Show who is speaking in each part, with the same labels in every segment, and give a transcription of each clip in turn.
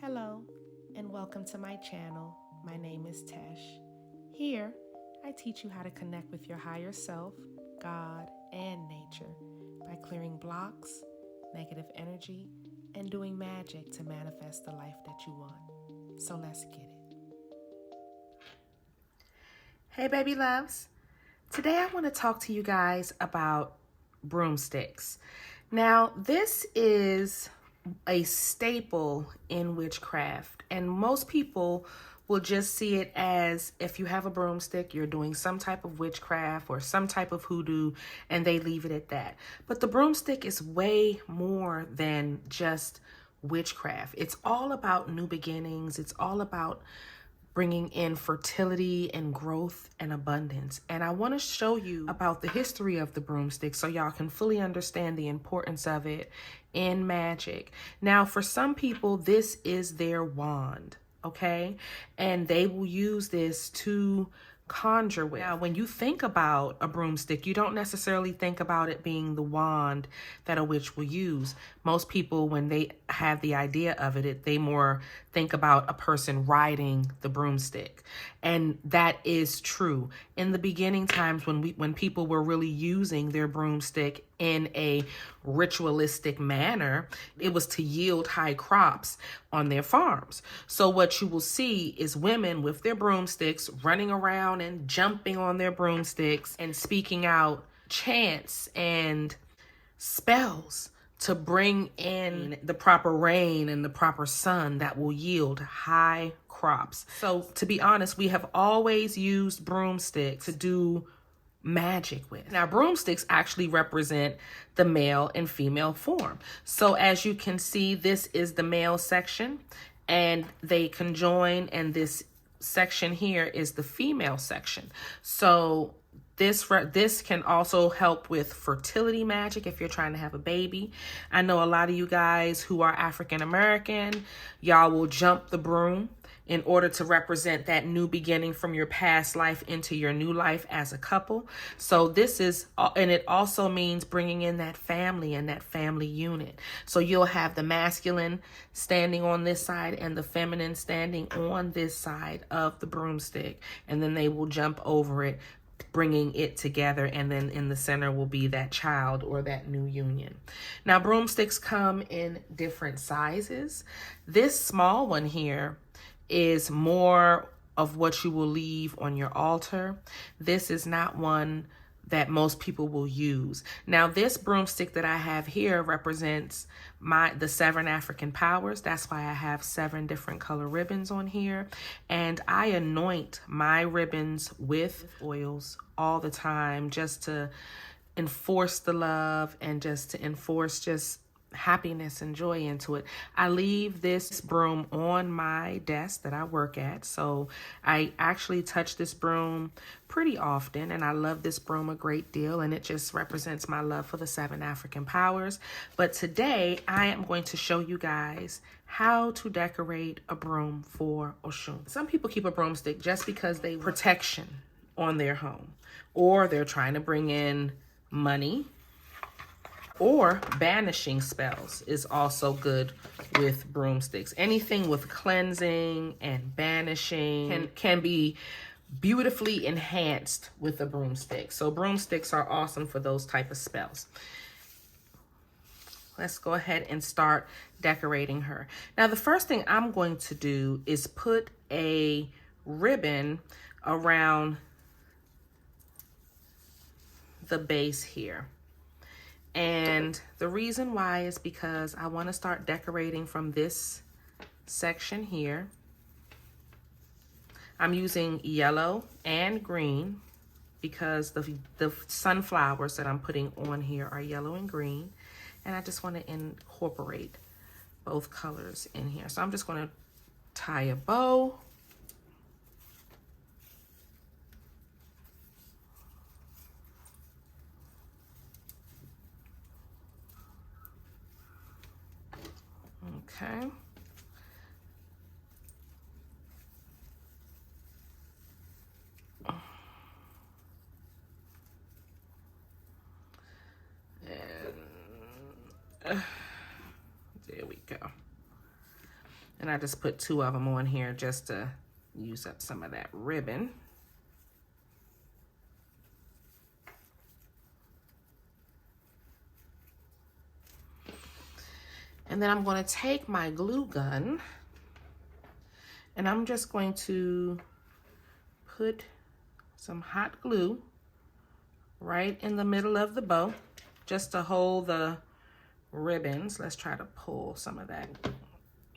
Speaker 1: Hello, and welcome to my channel. My name is Tesh. Here, I teach you how to connect with your higher self, God, and nature by clearing blocks, negative energy, and doing magic to manifest the life that you want. So let's get it. Hey, baby loves. Today I want to talk to you guys about broomsticks. Now, this is a staple in witchcraft, and most people will just see it as if you have a broomstick, you're doing some type of witchcraft or some type of hoodoo, and they leave it at that. But the broomstick is way more than just witchcraft. It's all about new beginnings. It's all about bringing in fertility and growth and abundance. And I want to show you about the history of the broomstick so y'all can fully understand the importance of it in magic. Now, for some people, this is their wand, okay? And they will use this to conjure with. Now, when you think about a broomstick, you don't necessarily think about it being the wand that a witch will use. Most people, when they have the idea of it, they more think about a person riding the broomstick. And that is true. In the beginning times when people were really using their broomstick in a ritualistic manner, it was to yield high crops on their farms. So what you will see is women with their broomsticks running around and jumping on their broomsticks and speaking out chants and spells to bring in the proper rain and the proper sun that will yield high crops. So to be honest, we have always used broomsticks to do magic with. Now, broomsticks actually represent the male and female form. So as you can see, this is the male section and they conjoin, and this section here is the female section. So this can also help with fertility magic if you're trying to have a baby. I know a lot of you guys who are African American, y'all will jump the broom in order to represent that new beginning from your past life into your new life as a couple. So this is, and it also means bringing in that family and that family unit. So you'll have the masculine standing on this side and the feminine standing on this side of the broomstick, and then they will jump over it, bringing it together, and then in the center will be that child or that new union. Now, broomsticks come in different sizes. This small one here is more of what you will leave on your altar. This is not one that most people will use. Now, this broomstick that I have here represents the 7 African powers. That's why I have 7 different color ribbons on here. And I anoint my ribbons with oils all the time just to enforce the love and just to enforce just happiness and joy into it. I leave this broom on my desk that I work at. So I actually touch this broom pretty often, and I love this broom a great deal, and it just represents my love for the 7 African powers. But today I am going to show you guys how to decorate a broom for Oshun. Some people keep a broomstick just because they protection on their home, or they're trying to bring in money, or banishing spells is also good with broomsticks. Anything with cleansing and banishing can be beautifully enhanced with a broomstick. So broomsticks are awesome for those type of spells. Let's go ahead and start decorating her. Now, the first thing I'm going to do is put a ribbon around the base here. And the reason why is because I want to start decorating from this section here. I'm using yellow and green because the sunflowers that I'm putting on here are yellow and green. And I just want to incorporate both colors in here. So I'm just going to tie a bow. Okay. And there we go. And I just put 2 of them on here just to use up some of that ribbon. And then I'm going to take my glue gun and I'm just going to put some hot glue right in the middle of the bow just to hold the ribbons. Let's try to pull some of that.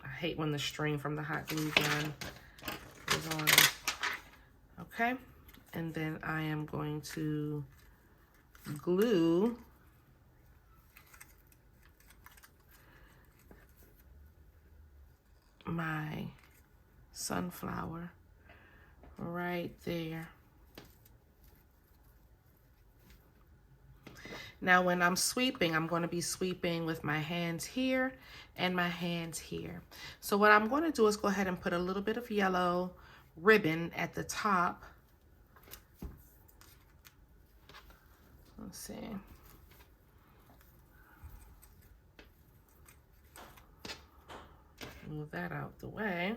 Speaker 1: I hate when the string from the hot glue gun is on. Okay, and then I am going to glue my sunflower right there. Now when I'm sweeping, I'm going to be sweeping with my hands here and my hands here. So what I'm going to do is go ahead and put a little bit of yellow ribbon at the top. Let's see. Move that out the way.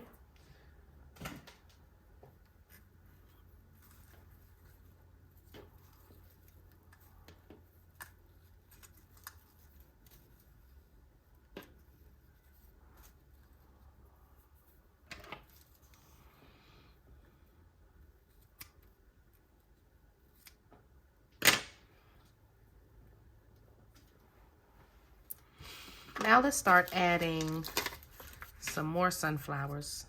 Speaker 1: Now let's start adding some more sunflowers.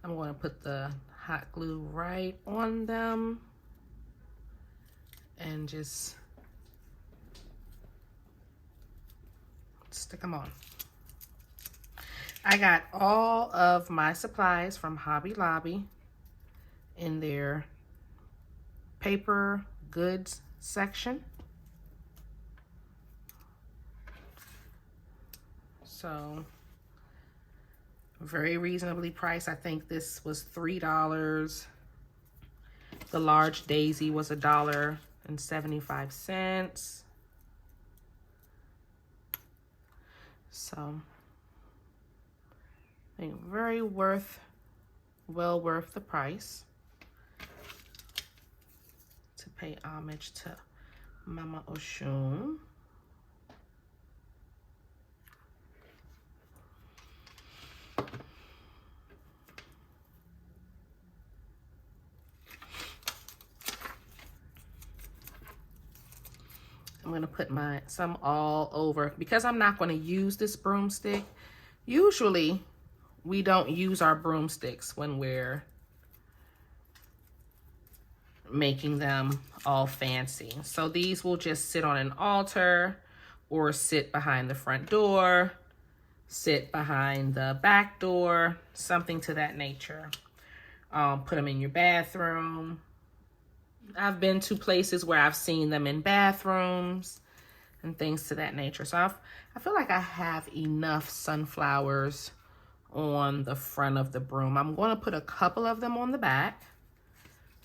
Speaker 1: I'm going to put the hot glue right on them and just stick them on. I got all of my supplies from Hobby Lobby in their paper goods section. So very reasonably priced. I think this was $3. The large daisy was $1.75. So I think very well worth the price to pay homage to Mama Oshun. I'm going to put some all over because I'm not going to use this broomstick. Usually we don't use our broomsticks when we're making them all fancy. So these will just sit on an altar or sit behind the front door, sit behind the back door, something to that nature. Put them in your bathroom. I've been to places where I've seen them in bathrooms and things to that nature. So I feel like I have enough sunflowers on the front of the broom. I'm going to put a couple of them on the back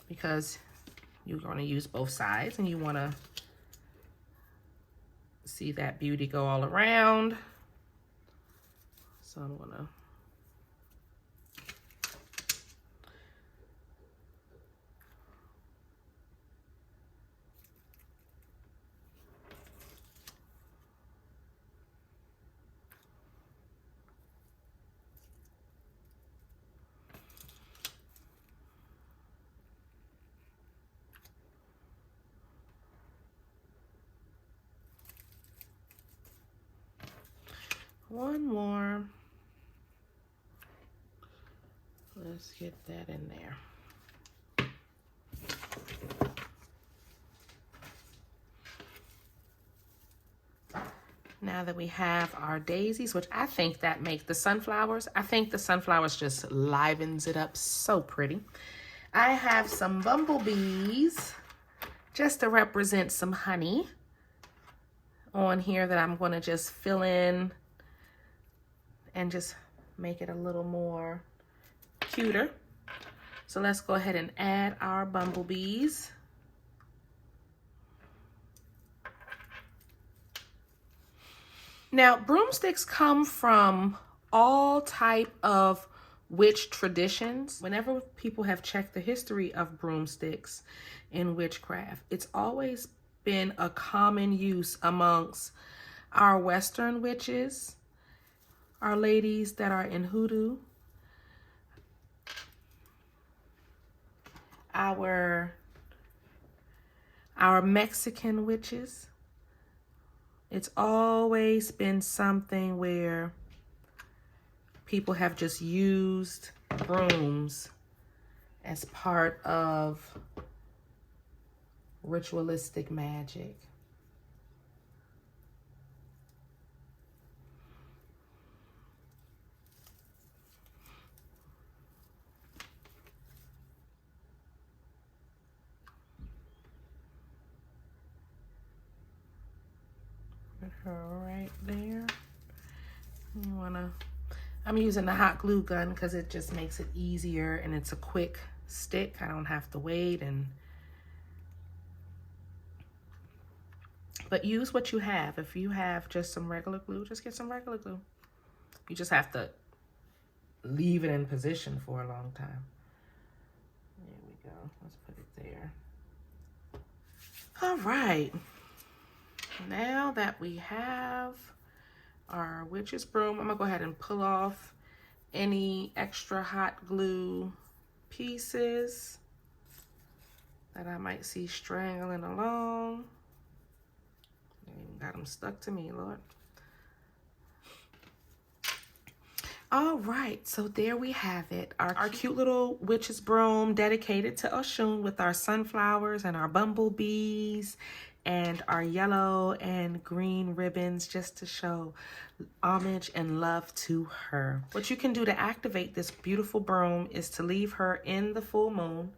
Speaker 1: because you're going to use both sides and you want to see that beauty go all around. So I'm going to one more. Let's get that in there. Now that we have our daisies, which I think that make the sunflowers, I think the sunflowers just livens it up so pretty. I have some bumblebees just to represent some honey on here that I'm going to just fill in and just make it a little more cuter. So let's go ahead and add our bumblebees. Now, broomsticks come from all type of witch traditions. Whenever people have checked the history of broomsticks in witchcraft, it's always been a common use amongst our Western witches, our ladies that are in hoodoo, our Mexican witches. It's always been something where people have just used brooms as part of ritualistic magic. Put her right there. I'm using the hot glue gun because it just makes it easier and it's a quick stick. I don't have to wait. But use what you have. If you have just some regular glue, just get some regular glue. You just have to leave it in position for a long time. There we go. Let's put it there. All right. Now that we have our witch's broom, I'm gonna go ahead and pull off any extra hot glue pieces that I might see strangling along. Got them stuck to me, Lord. All right, so there we have it. Our cute little witch's broom dedicated to Oshun with our sunflowers and our bumblebees and our yellow and green ribbons just to show homage and love to her. What you can do to activate this beautiful broom is to leave her in the full moon,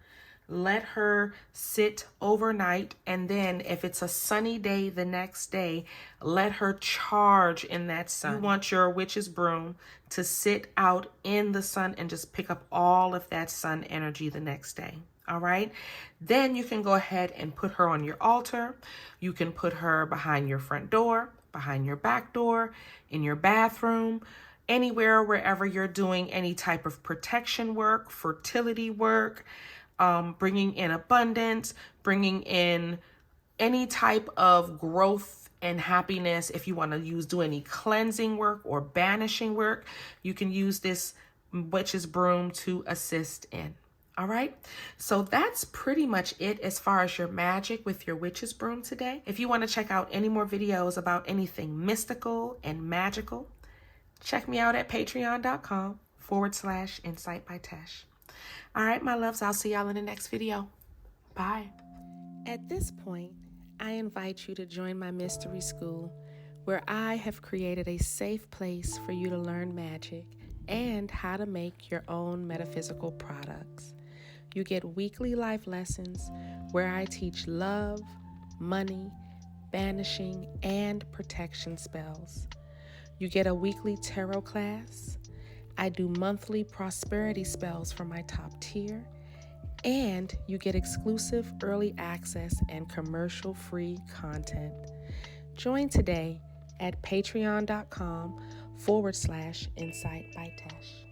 Speaker 1: let her sit overnight, and then if it's a sunny day the next day, let her charge in that sun. You want your witch's broom to sit out in the sun and just pick up all of that sun energy the next day. All right. Then you can go ahead and put her on your altar. You can put her behind your front door, behind your back door, in your bathroom, anywhere, wherever you're doing any type of protection work, fertility work, bringing in abundance, bringing in any type of growth and happiness. If you want to do any cleansing work or banishing work, you can use this witch's broom to assist in. All right, so that's pretty much it as far as your magic with your witch's broom today. If you want to check out any more videos about anything mystical and magical, check me out at patreon.com/Insight by Tesh. All right, my loves, I'll see y'all in the next video. Bye. At this point, I invite you to join my mystery school, where I have created a safe place for you to learn magic and how to make your own metaphysical products. You get weekly life lessons where I teach love, money, banishing, and protection spells. You get a weekly tarot class. I do monthly prosperity spells for my top tier. And you get exclusive early access and commercial-free content. Join today at patreon.com/Insight by Tesh.